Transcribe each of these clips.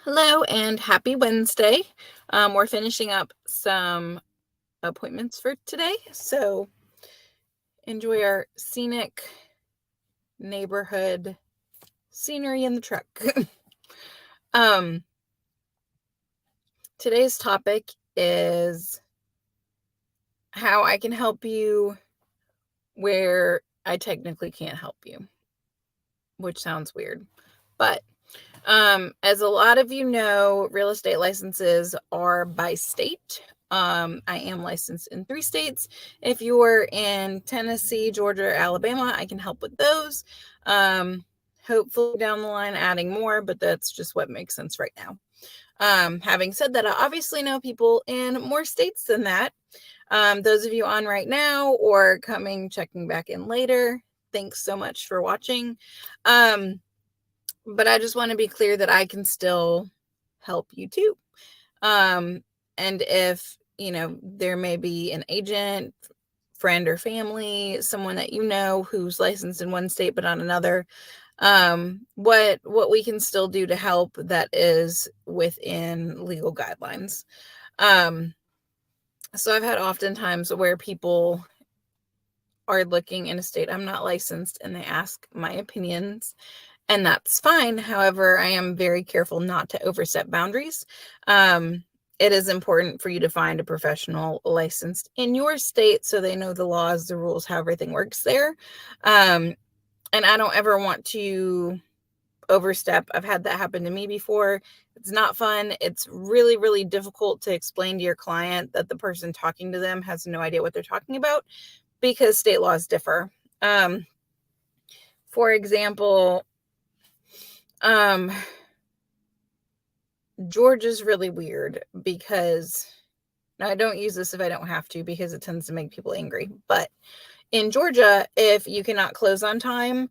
Hello and happy Wednesday. We're finishing up some appointments for today, so enjoy our scenic neighborhood scenery in the truck. um, Today's topic is how I can help you where I technically can't help you, which sounds weird, but as a lot of you know, real estate licenses are by state. I am licensed in 3 states. If you're in Tennessee, Georgia, or Alabama, I can help with those. Hopefully down the line adding more, but that's just what makes sense right now. Having said that, I obviously know people in more states than that. Those of you on right now or checking back in later, thanks so much for watching. But I just want to be clear that I can still help you too. And if, there may be an agent, friend or family, someone that you know who's licensed in one state but not another, what we can still do to help that is within legal guidelines. So I've had oftentimes where people are looking in a state I'm not licensed and they ask my opinions. And that's fine. However, I am very careful not to overstep boundaries. It is important for you to find a professional licensed in your state so they know the laws, the rules, how everything works there. And I don't ever want to overstep. I've had that happen to me before. It's not fun. It's really, really difficult to explain to your client that the person talking to them has no idea what they're talking about because state laws differ. For example, Georgia's really weird because now I don't use this if I don't have to because it tends to make people angry. But in Georgia, if you cannot close on time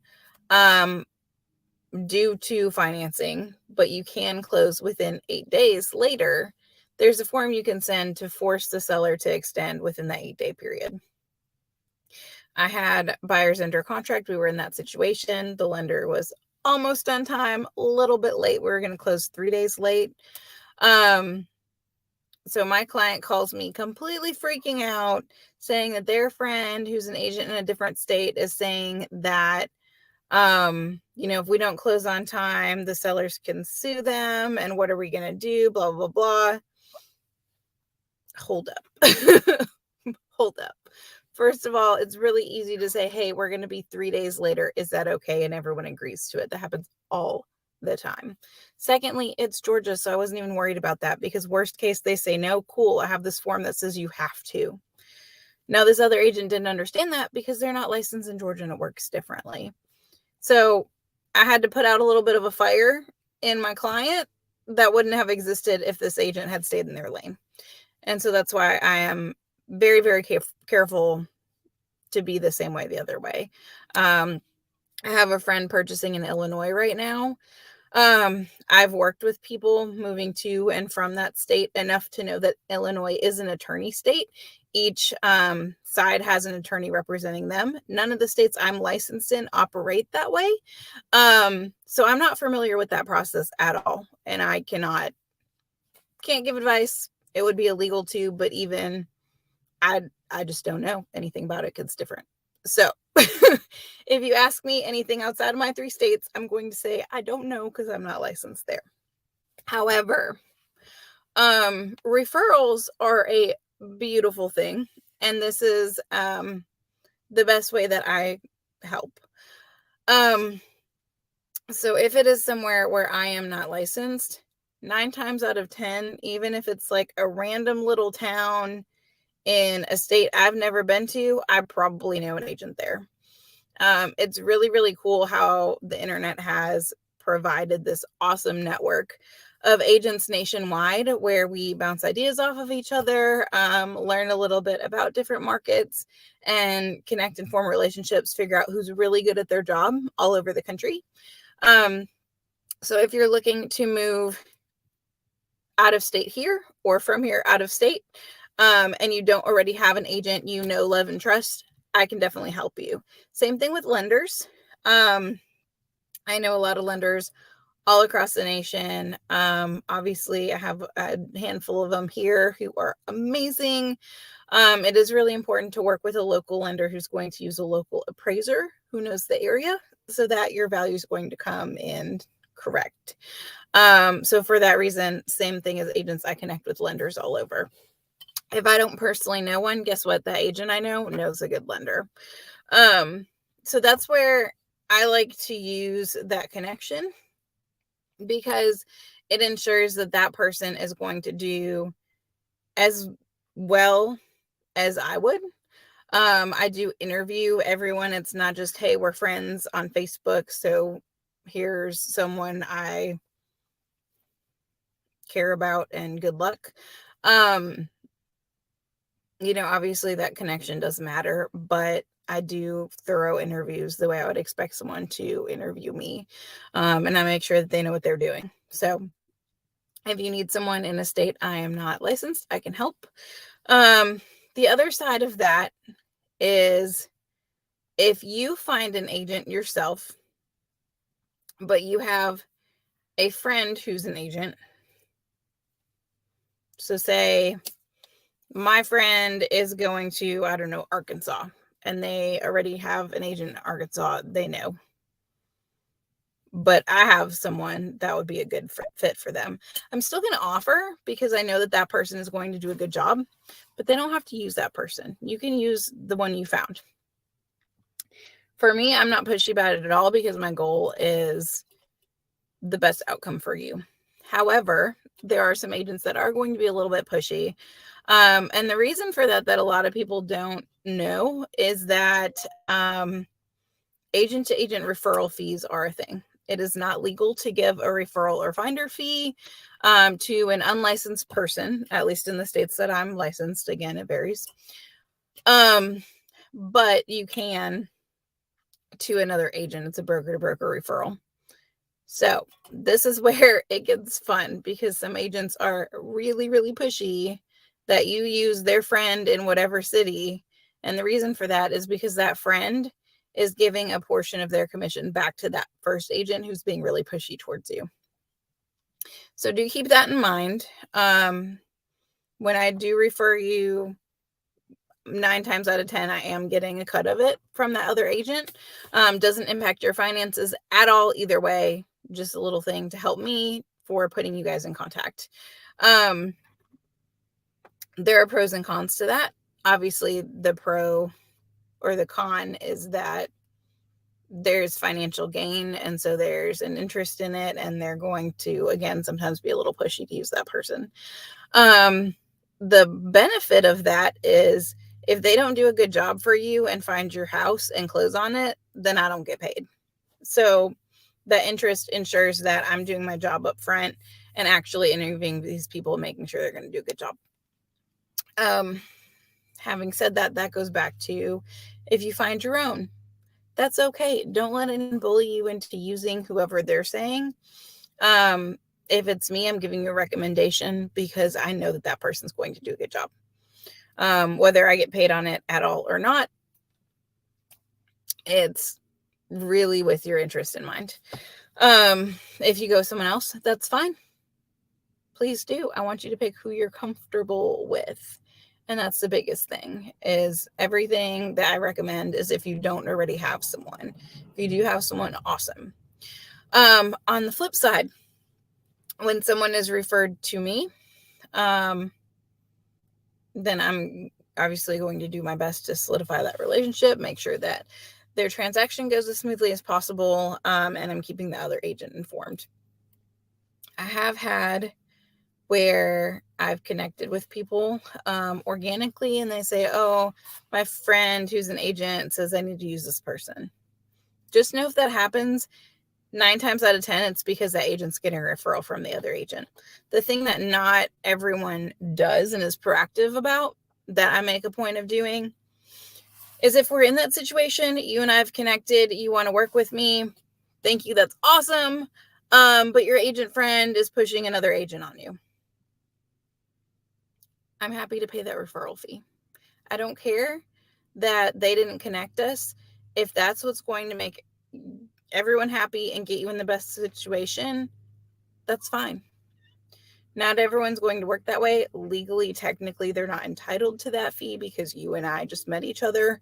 due to financing, but you can close within 8 days later, there's a form you can send to force the seller to extend within that 8-day period. I had buyers under contract. We were in that situation. The lender was almost on time, a little bit late. We were going to close 3 days late. So my client calls me completely freaking out, saying that their friend who's an agent in a different state is saying that, if we don't close on time, the sellers can sue them. And what are we going to do? Blah, blah, blah. Hold up. Hold up. First of all, it's really easy to say, hey, we're going to be 3 days later. Is that okay? And everyone agrees to it. That happens all the time. Secondly, it's Georgia, so I wasn't even worried about that because worst case, they say, no, cool, I have this form that says you have to. Now, this other agent didn't understand that because they're not licensed in Georgia and it works differently. So I had to put out a little bit of a fire in my client that wouldn't have existed if this agent had stayed in their lane. And so that's why I am very, very careful to be the same way the other way. I have a friend purchasing in Illinois right now. I've worked with people moving to and from that state enough to know that Illinois is an attorney state. Each side has an attorney representing them. None of the states I'm licensed in operate that way. So I'm not familiar with that process at all. And I can't give advice. It would be illegal to, but even I just don't know anything about it because it's different. So if you ask me anything outside of my 3 states, I'm going to say I don't know because I'm not licensed there. However, referrals are a beautiful thing. And this is the best way that I help. So if it is somewhere where I am not licensed, 9 times out of 10, even if it's like a random little town in a state I've never been to, I probably know an agent there. It's really, really cool how the internet has provided this awesome network of agents nationwide where we bounce ideas off of each other, learn a little bit about different markets, and connect and form relationships, figure out who's really good at their job all over the country. So if you're looking to move out of state here or from here out of state, and you don't already have an agent you know, love, and trust, I can definitely help you. Same thing with lenders. I know a lot of lenders all across the nation. Obviously, I have a handful of them here who are amazing. It is really important to work with a local lender who's going to use a local appraiser who knows the area so that your value is going to come in correct. So for that reason, same thing as agents, I connect with lenders all over. If I don't personally know one, guess what? The agent I know knows a good lender. So that's where I like to use that connection, because it ensures that that person is going to do as well as I would. I do interview everyone. It's not just, hey, we're friends on Facebook, so here's someone I care about and good luck. Obviously that connection does matter, but I do thorough interviews the way I would expect someone to interview me. And I make sure that they know what they're doing. So if you need someone in a state I am not licensed, I can help. The other side of that is if you find an agent yourself, but you have a friend who's an agent. So say my friend is going to, I don't know, Arkansas, and they already have an agent in Arkansas they know. But I have someone that would be a good fit for them. I'm still going to offer because I know that that person is going to do a good job, but they don't have to use that person. You can use the one you found. For me, I'm not pushy about it at all because my goal is the best outcome for you. However, there are some agents that are going to be a little bit pushy. And the reason for that a lot of people don't know is that agent to agent referral fees are a thing. It is not legal to give a referral or finder fee to an unlicensed person, at least in the states that I'm licensed. Again, it varies. But you can to another agent. It's a broker to broker referral. So this is where it gets fun because some agents are really, really pushy that you use their friend in whatever city. And the reason for that is because that friend is giving a portion of their commission back to that first agent who's being really pushy towards you. So do keep that in mind. When I do refer you, 9 times out of 10, I am getting a cut of it from that other agent. Doesn't impact your finances at all either way. Just a little thing to help me for putting you guys in contact. There are pros and cons to that. Obviously, the pro or the con is that there's financial gain, and so there's an interest in it, and they're going to, again, sometimes be a little pushy to use that person. The benefit of that is if they don't do a good job for you and find your house and close on it, then I don't get paid. So the interest ensures that I'm doing my job up front and actually interviewing these people, making sure they're going to do a good job. Having said that, that goes back to if you find your own, that's okay. Don't let anyone bully you into using whoever they're saying. If it's me, I'm giving you a recommendation because I know that that person's going to do a good job. Whether I get paid on it at all or not, it's really with your interest in mind. If you go someone else, that's fine. Please do. I want you to pick who you're comfortable with. And that's the biggest thing is everything that I recommend is if you don't already have someone. If you do have someone, awesome. On the flip side, when someone is referred to me, then I'm obviously going to do my best to solidify that relationship, make sure that their transaction goes as smoothly as possible, and I'm keeping the other agent informed. I have had where I've connected with people organically, and they say, oh, my friend who's an agent says I need to use this person. Just know if that happens, 9 times out of 10, it's because that agent's getting a referral from the other agent. The thing that not everyone does and is proactive about that I make a point of doing is if we're in that situation, you and I have connected, you want to work with me, thank you, that's awesome. But your agent friend is pushing another agent on you. I'm happy to pay that referral fee. I don't care that they didn't connect us. If that's what's going to make everyone happy and get you in the best situation, that's fine. Not everyone's going to work that way. Legally, technically, they're not entitled to that fee because you and I just met each other.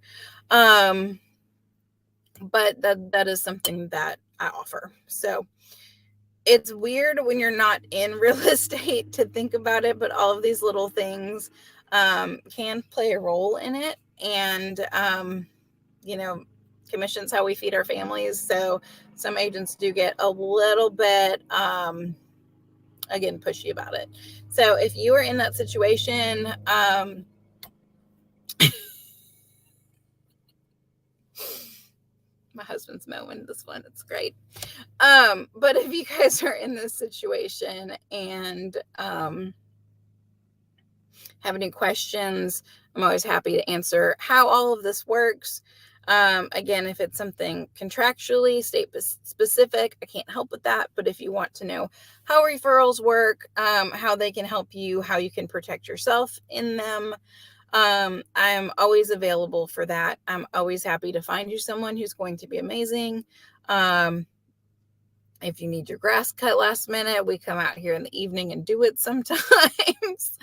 But that is something that I offer. So it's weird when you're not in real estate to think about it, but all of these little things can play a role in it. And, commission's how we feed our families. So some agents do get a little bit, again, pushy about it. So if you are in that situation, my husband's mowing this one. It's great. But if you guys are in this situation and have any questions, I'm always happy to answer how all of this works. Again, if it's something contractually state specific, I can't help with that. But if you want to know how referrals work, how they can help you, how you can protect yourself in them, I'm always available for that. I'm always happy to find you someone who's going to be amazing. If you need your grass cut last minute, we come out here in the evening and do it sometimes.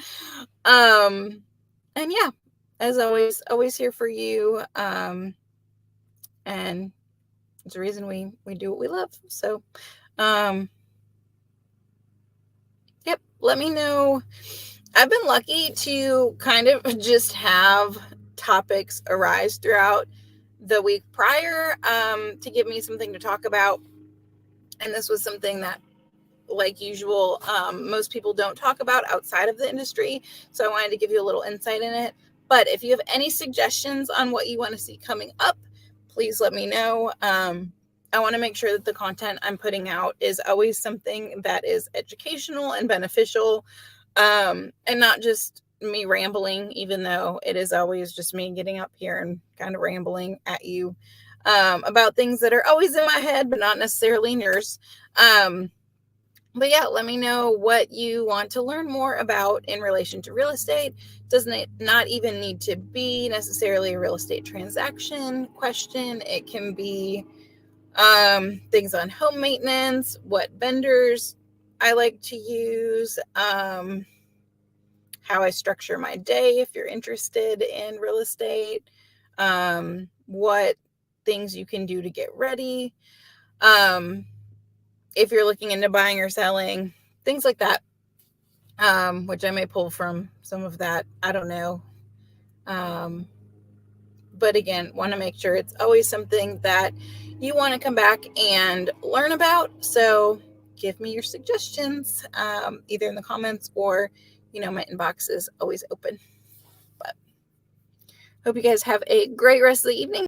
And yeah, as always here for you. And it's the reason we do what we love. So, yep, let me know. I've been lucky to kind of just have topics arise throughout the week prior to give me something to talk about. And this was something that, like usual, most people don't talk about outside of the industry. So I wanted to give you a little insight in it. But if you have any suggestions on what you want to see coming up, please let me know. I want to make sure that the content I'm putting out is always something that is educational and beneficial, and not just me rambling, even though it is always just me getting up here and kind of rambling at you about things that are always in my head, but not necessarily in yours. But yeah, let me know what you want to learn more about in relation to real estate. Doesn't it not even need to be necessarily a real estate transaction question? It can be things on home maintenance, what vendors I like to use, how I structure my day if you're interested in real estate, what things you can do to get ready. If you're looking into buying or selling, things like that, which I may pull from some of that. I don't know. But again, want to make sure it's always something that you want to come back and learn about. So give me your suggestions, either in the comments or, my inbox is always open. But hope you guys have a great rest of the evening.